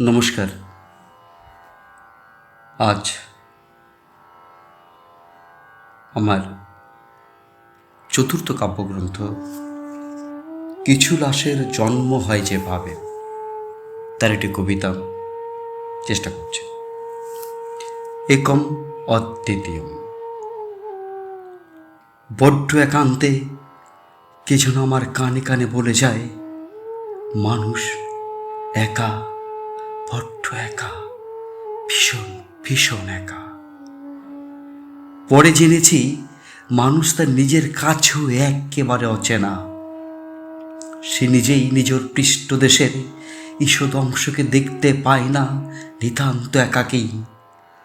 নমস্কার। আজ আমার চতুর্থ কাব্যগ্রন্থ কিছু লাশের জন্ম হয় যেভাবে, তার একটি কবিতা চেষ্টা করছে। একম অদ্বিতীয়ম। বড্ড একান্তে কে যেন আমার কানে কানে বলে যায়, মানুষ একা, বড্ড একা, ভীষণ ভীষণ একা। পরে জেনেছি মানুষ তার নিজের কাছেও একেবারে অচেনা। সে নিজেই নিজের পৃষ্ঠদেশের ঈষৎ অংশকে দেখতে পায় না, নিতান্ত একাকেই।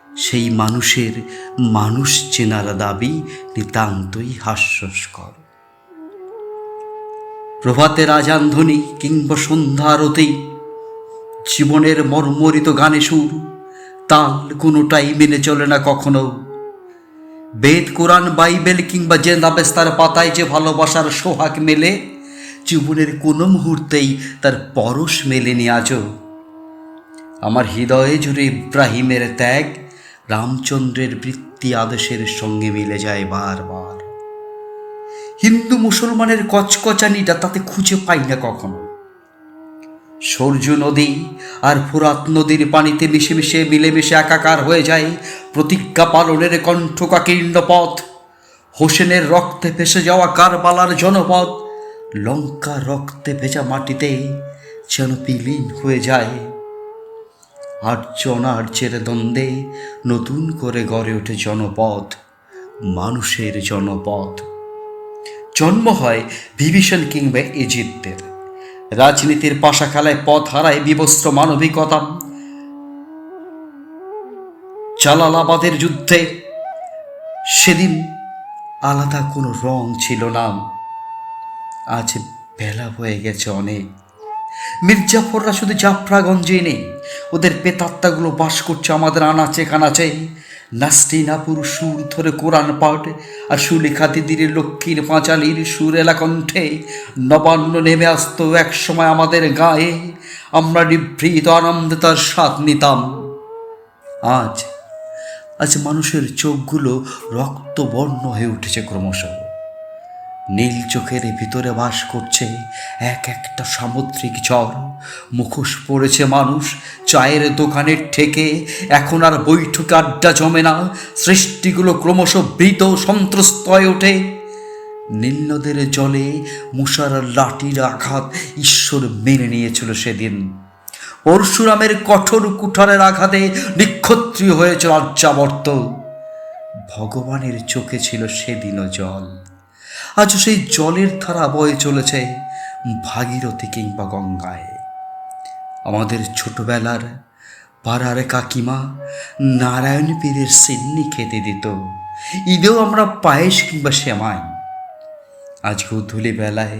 সেই মানুষের মানুষ চেনার দাবি নিতান্তই হাস্যস্কর। প্রভাতের আজান ধ্বনি কিংবা সন্ধ্যা আরতি, জীবনের মর্মরিত গানে সুর, তাল কোনোটাই মেনে চলে না কখনো। বেদ, কোরআন, বাইবেল কিংবা জেন্দাবেস্তার পাতায় যে ভালোবাসার সোহাগ মেলে, জীবনের কোনো মুহূর্তেই তার পরশ মেলেনি আজও। আমার হৃদয়ে জুড়ে ইব্রাহিমের ত্যাগ রামচন্দ্রের বৃত্তি আদেশের সঙ্গে মিলে যায় বারবার। হিন্দু মুসলমানের কচকচানিটা তাতে খুঁজে পাই না কখনো। সরজু নদী আর ফোরাত নদীর পানিতে মিশে মিশে মিলেমিশে একাকার হয়ে যায় প্রতিজ্ঞা পালনের কণ্ঠকাকীর্ণ পথ। হোসেনের রক্তে ভেসে যাওয়া কারবালার জনপদ লঙ্কা রক্তে ভেজা মাটিতে যেন বিলীন হয়ে যায়। আর্য অনার্যের দ্বন্দ্বে নতুন করে গড়ে ওঠে জনপদ, মানুষের জনপদ। জন্ম হয় বিভীষণ কিংবা ইজিপ্টের। রাজনীতির পাশা খেলায় পথ হারায় বিবস্ত্র মানবিকতা। জালালাবাদের যুদ্ধে সেদিন আলাদা কোনো রং ছিল না। আজ বেলা হয়ে গেছে অনেক। মির্জাফররা শুধু জাফরাগঞ্জেই নেই, ওদের পেতাত্তাগুলো বাস করছে আমাদের আনাচে কানাচে। নাস্তিনাপুর সুর ধরে কোরআন পাঠ আর সুলেখা দিদির লক্ষ্মীর পাঁচালির সুরেলা কণ্ঠে নবান্ন নেমে আসতো এক সময় আমাদের গায়ে। আমরা নিভৃত আনন্দে তার স্বাদ নিতাম। আজ আজ মানুষের চোখগুলো রক্তবর্ণ হয়ে উঠেছে ক্রমশ। নীল চোখের ভিতরে বাস করছে এক একটা সামুদ্রিক ঝড়। মুখোশ পড়েছে মানুষ চায়ের দোকানের ঠেকে, এখন আর বৈঠকে আড্ডা জমে না। সৃষ্টিগুলো ক্রমশ ভীত সন্ত্রস্ত হয়ে ওঠে। নীল নদের জলে মুষার লাঠির আঘাত ঈশ্বর মেনে নিয়েছিল সেদিন। পরশুরামের কঠোর কুঠারের আঘাতে নিক্ষত্রিয় হয়েছিল আর্যাবর্ত। ভগবানের চোখে ছিল সেদিনও জল। আজ সেই জলের ধারা বয়ে চলেছে ভাগীরথী কিংবা গঙ্গায়। আমাদের ছোটবেলার পাড়ার কাকিমা নারায়ণ পীরের সিন্নি খেতে দিত। ঈদেও আমরা পায়েস কিংবা সেমাই। আজ গোধূলি বেলায়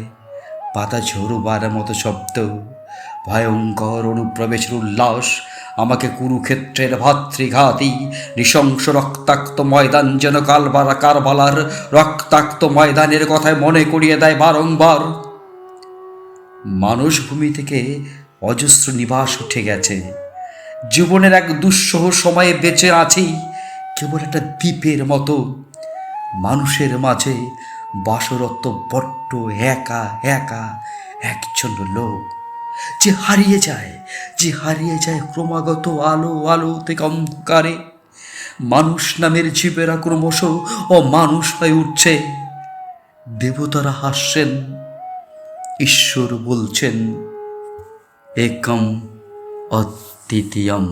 পাতা ঝরবার মতো শব্দ, ভয়ঙ্কর অনুপ্রবেশের উল্লাস আমাকে কুরুক্ষেত্রের ভাতৃঘাতী নৃশংস রক্তাক্ত ময়দান যেন কারবালার রক্তাক্ত ময়দানের কথায় মনে করিয়ে দেয় বারংবার। মানুষ ভূমি থেকে অজস্র নিবাস উঠে গেছে। জীবনের এক দুঃসহ সময়ে বেঁচে আছি কেবল একটা দ্বীপের মতো। মানুষের মাঝে বাসরত্ব বড্ড একা একা একজন লোক, যে হারিয়ে যায় ক্রমাগত আলো আলো থেকে অন্ধকারে। মানুষ নামের জীবেরা ক্রমশ অমানুষ হয়ে উঠছে। দেবতারা হাসছেন, ঈশ্বর বলছেন একম অদ্বিতীয়ম।